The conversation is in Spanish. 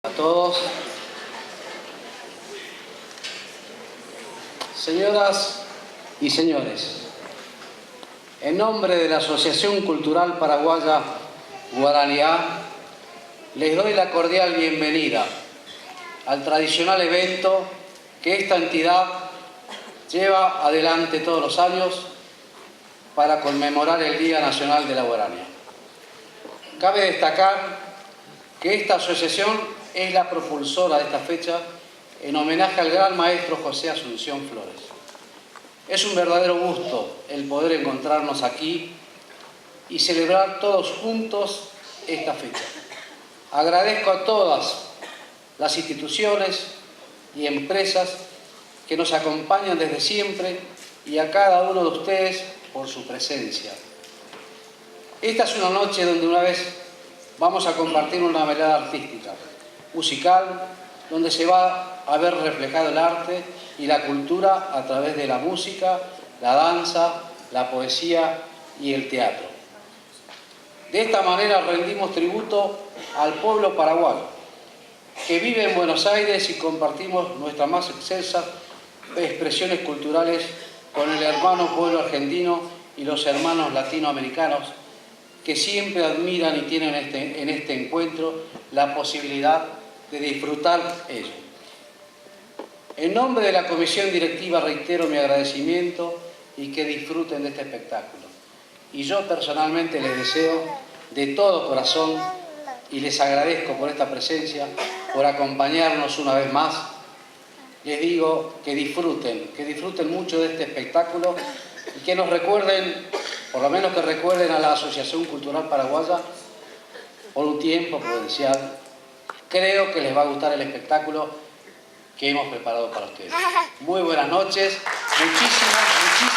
A todos. Señoras y señores, en nombre de la Asociación Cultural Paraguaya Guaranía, les doy la cordial bienvenida al tradicional evento que esta entidad lleva adelante todos los años para conmemorar el Día Nacional de la Guarania. Cabe destacar que esta asociación es la propulsora de esta fecha en homenaje al gran maestro José Asunción Flores. Es un verdadero gusto el poder encontrarnos aquí y celebrar todos juntos esta fecha. Agradezco a todas las instituciones y empresas que nos acompañan desde siempre y a cada uno de ustedes por su presencia. Esta es una noche donde una vez vamos a compartir una velada artística, musical, donde se va a ver reflejado el arte y la cultura a través de la música, la danza, la poesía y el teatro. De esta manera rendimos tributo al pueblo paraguayo, que vive en Buenos Aires y compartimos nuestras más excelsas expresiones culturales con el hermano pueblo argentino y los hermanos latinoamericanos, que siempre admiran y tienen en este encuentro la posibilidad de disfrutar ello. En nombre de la comisión directiva reitero mi agradecimiento y que disfruten de este espectáculo. Y yo personalmente les deseo de todo corazón y les agradezco por esta presencia, por acompañarnos una vez más. Les digo que disfruten mucho de este espectáculo y que nos recuerden, por lo menos que recuerden a la Asociación Cultural Paraguaya por un tiempo prudencial. Creo que les va a gustar el espectáculo que hemos preparado para ustedes. Muy buenas noches, muchísimas